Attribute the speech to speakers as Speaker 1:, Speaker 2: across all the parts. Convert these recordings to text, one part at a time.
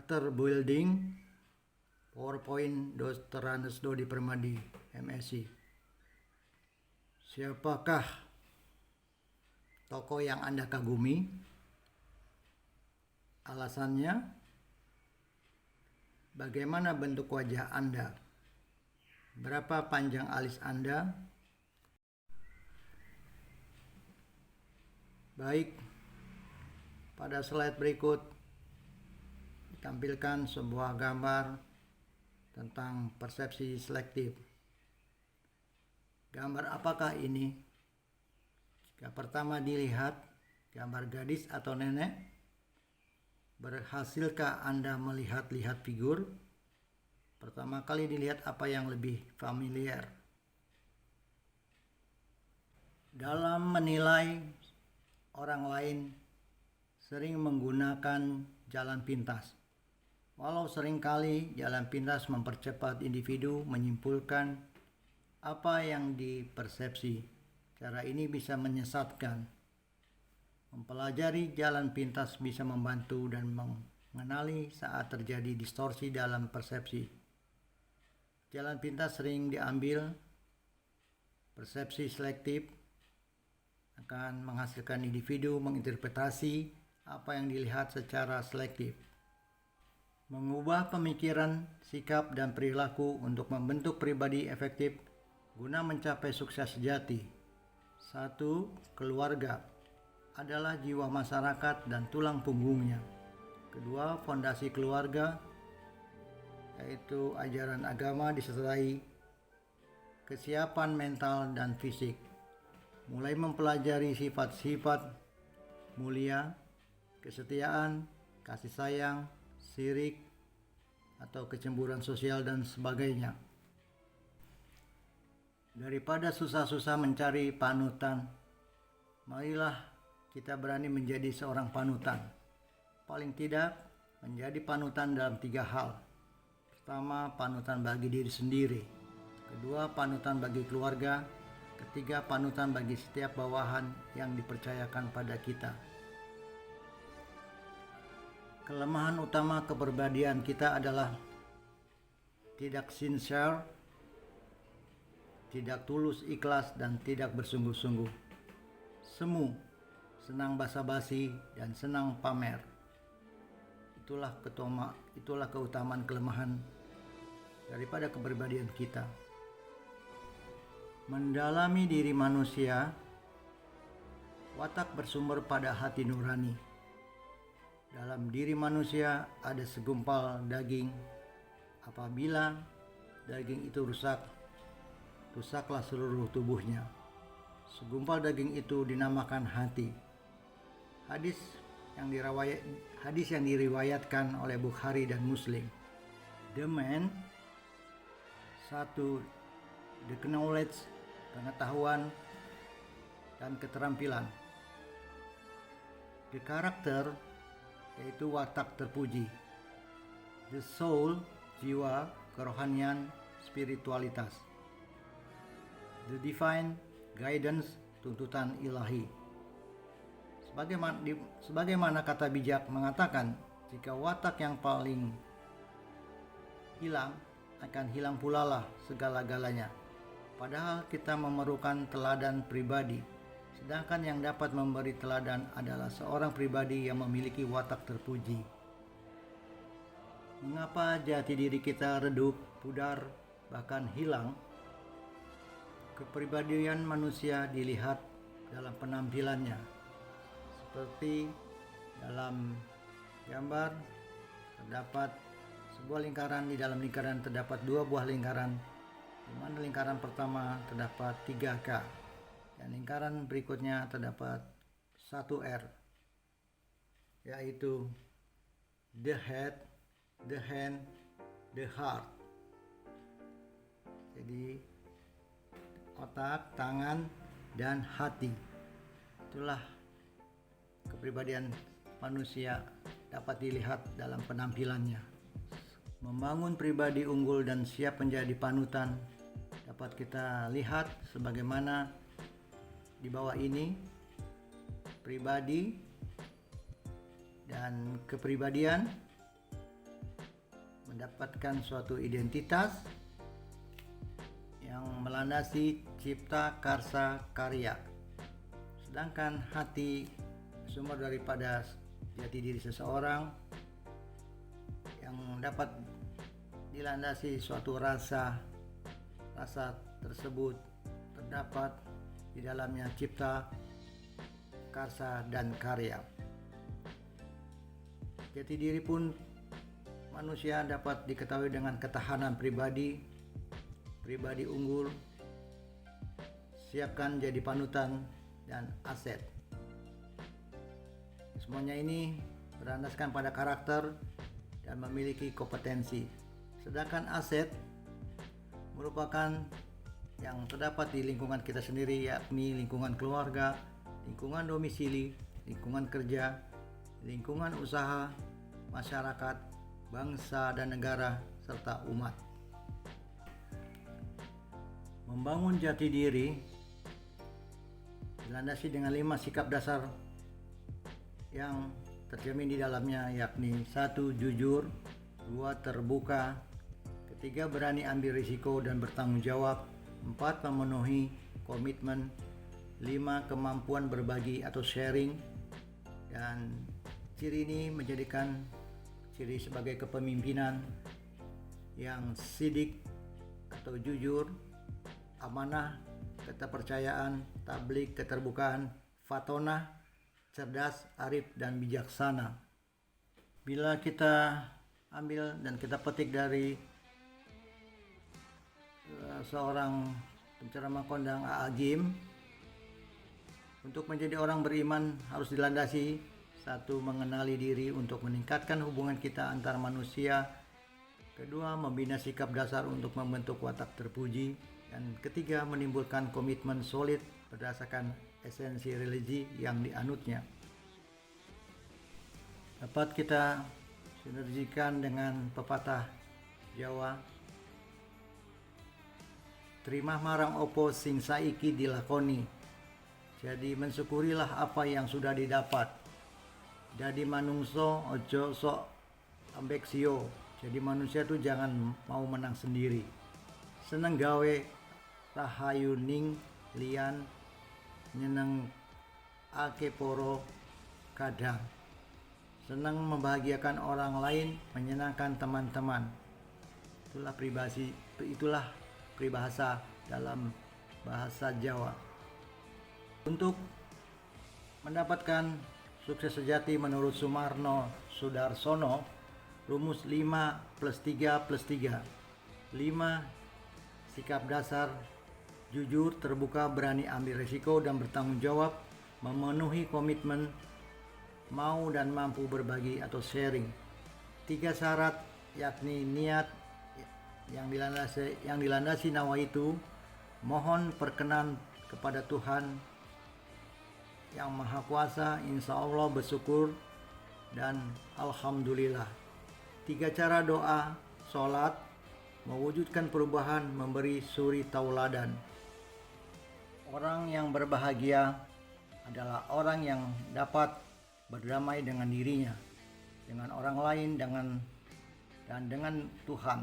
Speaker 1: Karakter Building PowerPoint Dr. Randes Dodi Permadi, MSc. Siapakah tokoh yang Anda kagumi? Alasannya? Bagaimana bentuk wajah Anda? Berapa panjang alis Anda? Baik, pada slide berikut ditampilkan sebuah gambar tentang persepsi selektif. Gambar apakah ini? Jika pertama dilihat gambar gadis atau nenek, berhasilkah Anda melihat figur? Pertama kali dilihat apa yang lebih familiar. Dalam menilai orang lain sering menggunakan jalan pintas. Walau seringkali jalan pintas mempercepat individu menyimpulkan apa yang dipersepsi. Cara ini bisa menyesatkan. Mempelajari jalan pintas bisa membantu dan mengenali saat terjadi distorsi dalam persepsi. Jalan pintas sering diambil persepsi selektif akan menghasilkan individu menginterpretasi apa yang dilihat secara selektif. Mengubah pemikiran, sikap, dan perilaku untuk membentuk pribadi efektif guna mencapai sukses sejati. 1. Keluarga adalah jiwa masyarakat dan tulang punggungnya. Kedua, fondasi keluarga yaitu ajaran agama disertai kesiapan mental dan fisik. Mulai mempelajari sifat-sifat mulia, kesetiaan, kasih sayang, sirik, atau kecemburuan sosial dan sebagainya. Daripada susah-susah mencari panutan, marilah kita berani menjadi seorang panutan. Paling tidak menjadi panutan dalam 3 hal. Pertama, panutan bagi diri sendiri. Kedua, panutan bagi keluarga. Ketiga, panutan bagi setiap bawahan yang dipercayakan pada kita. Kelemahan utama kepribadian kita adalah tidak sincere, tidak tulus ikhlas, dan tidak bersungguh-sungguh. Semu, senang basa-basi, dan senang pamer. Itulah keutamaan kelemahan daripada kepribadian kita. Mendalami diri manusia, watak bersumber pada hati nurani. Dalam diri manusia ada segumpal daging. Apabila daging itu rusak, rusaklah seluruh tubuhnya. Segumpal daging itu dinamakan hati. Hadis yang diriwayatkan oleh Bukhari dan Muslim. The man, 1. The knowledge, pengetahuan dan keterampilan. The character, yaitu watak terpuji. The soul, jiwa, kerohanian, spiritualitas. The divine, guidance, tuntutan ilahi. Sebagaimana kata bijak mengatakan, jika watak yang paling hilang, akan hilang pula lah segala-galanya. Padahal kita memerlukan teladan pribadi. Sedangkan yang dapat memberi teladan adalah seorang pribadi yang memiliki watak terpuji. Mengapa jati diri kita redup, pudar, bahkan hilang? Kepribadian manusia dilihat dalam penampilannya. Seperti dalam gambar terdapat sebuah lingkaran, di dalam lingkaran terdapat 2 buah lingkaran, di mana lingkaran pertama terdapat 3K. Dan lingkaran berikutnya terdapat 1R, yaitu the head, the hand, the heart. Jadi otak, tangan, dan hati. Itulah kepribadian manusia dapat dilihat dalam penampilannya. Membangun pribadi unggul dan siap menjadi panutan dapat kita lihat sebagaimana di bawah ini. Pribadi dan kepribadian mendapatkan suatu identitas yang melandasi cipta karsa karya. Sedangkan hati sumber daripada jati diri seseorang yang dapat dilandasi suatu rasa tersebut terdapat di dalamnya cipta karsa dan karya. Jati diri pun manusia dapat diketahui dengan ketahanan pribadi unggul, siapkan jadi panutan, dan aset. Semuanya ini berlandaskan pada karakter dan memiliki kompetensi. Sedangkan aset merupakan yang terdapat di lingkungan kita sendiri, yakni lingkungan keluarga, lingkungan domisili, lingkungan kerja, lingkungan usaha, masyarakat, bangsa dan negara, serta umat. Membangun jati diri dilandasi dengan 5 sikap dasar yang tercermin di dalamnya, yakni 1. Jujur, 2. Terbuka, 3. Berani ambil risiko dan bertanggung jawab, 4. Memenuhi komitmen, 5. Kemampuan berbagi atau sharing. Dan ciri ini menjadikan ciri sebagai kepemimpinan yang sidik atau jujur, amanah, keterpercayaan, tablik, keterbukaan, fatonah, cerdas, arif, dan bijaksana. Bila kita ambil dan kita petik dari seorang penceramah kondang Agim, untuk menjadi orang beriman harus dilandasi 1. Mengenali diri untuk meningkatkan hubungan kita antar manusia, 2. Membina sikap dasar untuk membentuk watak terpuji, dan 3. Menimbulkan komitmen solid berdasarkan esensi religi yang dianutnya. Dapat kita sinergikan dengan pepatah Jawa, "Trimah marang opo sing saiki dilakoni." Jadi mensyukurilah apa yang sudah didapat. Jadi manungso ojo sok ambeksio. Jadi manusia tuh jangan mau menang sendiri. Seneng gawe rahayu ning lian, nyeneng ake poro kadang. Senang membahagiakan orang lain, menyenangkan teman-teman. Itulah peribahasa dalam bahasa Jawa. Untuk mendapatkan sukses sejati menurut Sumarno Sudarsono, rumus 5+3+3. 5. Sikap dasar: jujur, terbuka, berani ambil risiko dan bertanggung jawab, memenuhi komitmen, mau dan mampu berbagi atau sharing. 3 syarat, yakni niat yang dilandasi nawaitu, mohon perkenan kepada Tuhan yang Maha Kuasa, insya Allah bersyukur, dan alhamdulillah. 3 cara doa, sholat, mewujudkan perubahan, memberi suri tauladan. Orang yang berbahagia adalah orang yang dapat berdamai dengan dirinya, dengan orang lain, dan dengan Tuhan.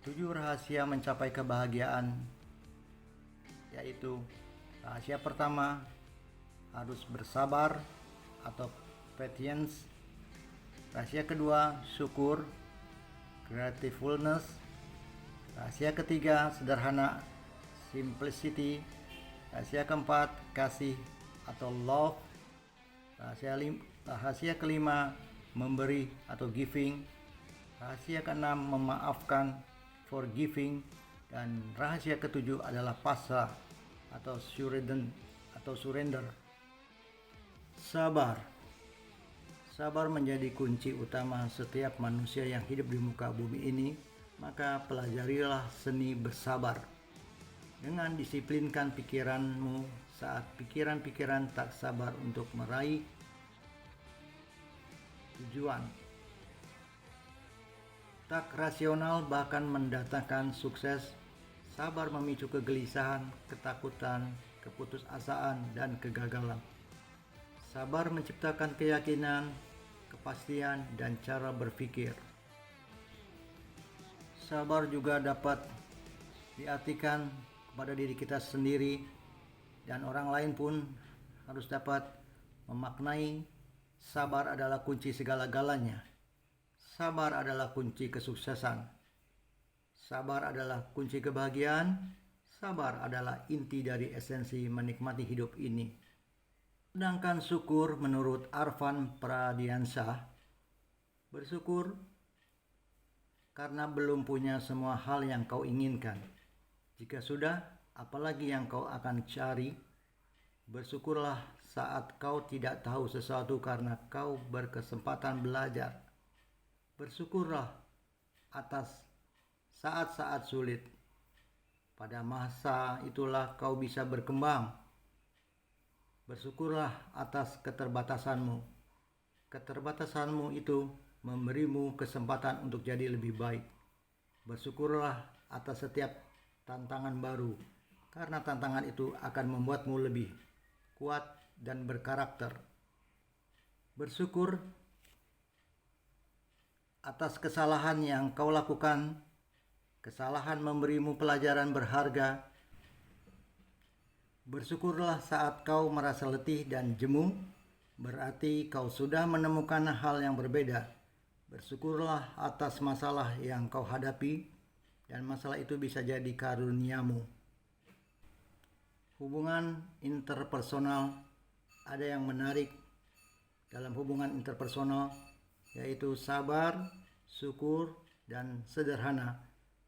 Speaker 1: 7 rahasia mencapai kebahagiaan, yaitu rahasia pertama, harus bersabar atau patience. Rahasia kedua, syukur, gratefulness. Rahasia ketiga, sederhana, simplicity. Rahasia keempat, kasih atau love. Rahasia kelima, memberi atau giving. Rahasia keenam, memaafkan, forgiving. Dan rahasia ketujuh adalah pasrah atau surrender. Sabar menjadi kunci utama setiap manusia yang hidup di muka bumi ini. Maka pelajarilah seni bersabar. Dengan disiplinkan pikiranmu saat pikiran-pikiran tak sabar untuk meraih tujuan. Tak rasional bahkan mendatangkan sukses. Sabar memicu kegelisahan, ketakutan, keputusasaan, dan kegagalan. Sabar menciptakan keyakinan, kepastian, dan cara berpikir. Sabar juga dapat diartikan kepada diri kita sendiri dan orang lain pun harus dapat memaknai sabar adalah kunci segala-galanya. Sabar adalah kunci kesuksesan. Sabar adalah kunci kebahagiaan. Sabar adalah inti dari esensi menikmati hidup ini. Sedangkan syukur menurut Arfan Pradiansyah, bersyukur karena belum punya semua hal yang kau inginkan. Jika sudah, apalagi yang kau akan cari? Bersyukurlah saat kau tidak tahu sesuatu karena kau berkesempatan belajar. Bersyukurlah atas saat-saat sulit. Pada masa itulah kau bisa berkembang. Bersyukurlah atas keterbatasanmu. Keterbatasanmu itu memberimu kesempatan untuk jadi lebih baik. Bersyukurlah atas setiap tantangan baru, karena tantangan itu akan membuatmu lebih kuat dan berkarakter. Bersyukur atas kesalahan yang kau lakukan. Kesalahan memberimu pelajaran berharga. Bersyukurlah saat kau merasa letih dan jemu, berarti kau sudah menemukan hal yang berbeda. Bersyukurlah atas masalah yang kau hadapi, dan masalah itu bisa jadi karuniamu. Hubungan interpersonal, ada yang menarik dalam hubungan interpersonal, yaitu sabar, syukur, dan sederhana,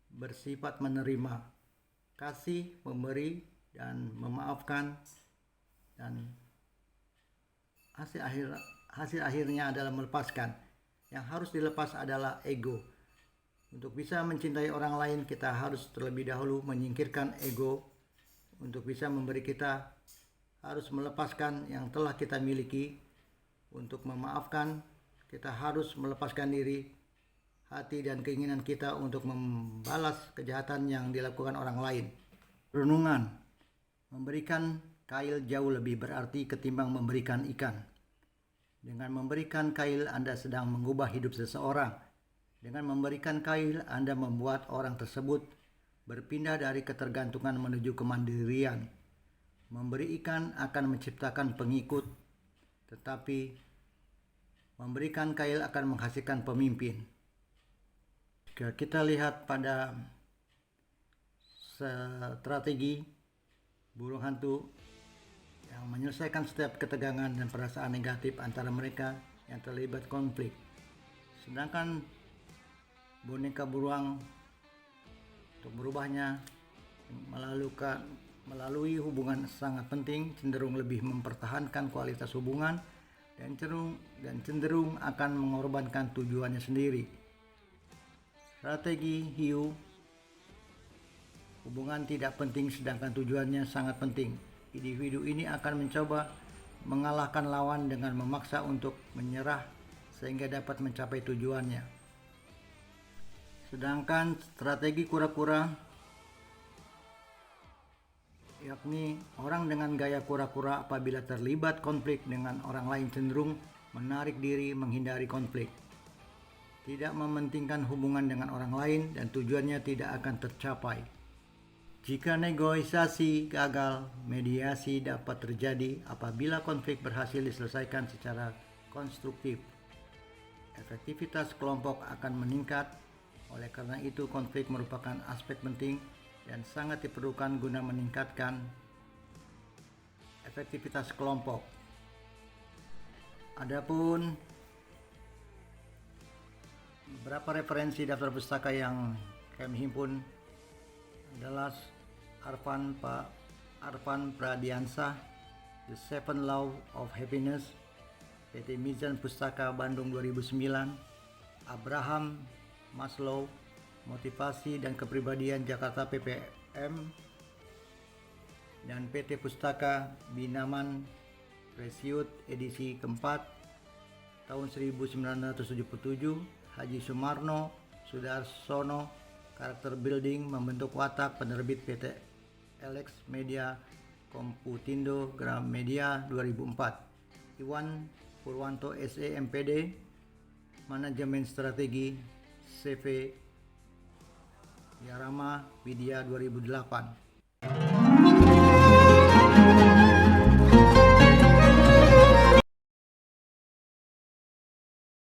Speaker 1: bersifat menerima, kasih, memberi, dan memaafkan, dan hasil akhirnya adalah melepaskan. Yang harus dilepas adalah ego. Untuk bisa mencintai orang lain, kita harus terlebih dahulu menyingkirkan ego. Untuk bisa memberi, kita harus melepaskan yang telah kita miliki. Untuk memaafkan, kita harus melepaskan diri, hati, dan keinginan kita untuk membalas kejahatan yang dilakukan orang lain. Renungan. Memberikan kail jauh lebih berarti ketimbang memberikan ikan. Dengan memberikan kail, Anda sedang mengubah hidup seseorang. Dengan memberikan kail, Anda membuat orang tersebut berpindah dari ketergantungan menuju kemandirian. Memberi ikan akan menciptakan pengikut, tetapi memberikan kail akan menghasilkan pemimpin. Jika kita lihat pada strategi burung hantu yang menyelesaikan setiap ketegangan dan perasaan negatif antara mereka yang terlibat konflik. Sedangkan boneka beruang untuk berubahnya melalui hubungan sangat penting, cenderung lebih mempertahankan kualitas hubungan dan cenderung akan mengorbankan tujuannya sendiri. Strategi hiu, hubungan tidak penting sedangkan tujuannya sangat penting. Individu ini akan mencoba mengalahkan lawan dengan memaksa untuk menyerah sehingga dapat mencapai tujuannya. Sedangkan strategi kura-kura, yakni orang dengan gaya kura-kura apabila terlibat konflik dengan orang lain cenderung menarik diri, menghindari konflik, tidak mementingkan hubungan dengan orang lain, dan tujuannya tidak akan tercapai. Jika negosiasi gagal, mediasi dapat terjadi apabila konflik berhasil diselesaikan secara konstruktif. Efektivitas kelompok akan meningkat. Oleh karena itu, konflik merupakan aspek penting dan sangat diperlukan guna meningkatkan efektivitas kelompok. Adapun beberapa referensi daftar pustaka yang kami himpun adalah Arfan Pradiansyah, The Seven Laws of Happiness, PT Mizan Pustaka Bandung 2009, Abraham Maslow, Motivasi dan Kepribadian Jakarta PPM, dan PT Pustaka Binaman Presiut edisi keempat tahun 1977, Haji Sumarno Sudarsono, Karakter Building Membentuk Watak, penerbit PT Alex Media Komputindo Gramedia 2004, Iwan Purwanto SE MPD, Manajemen Strategi CV Ya Rama Widya 2008.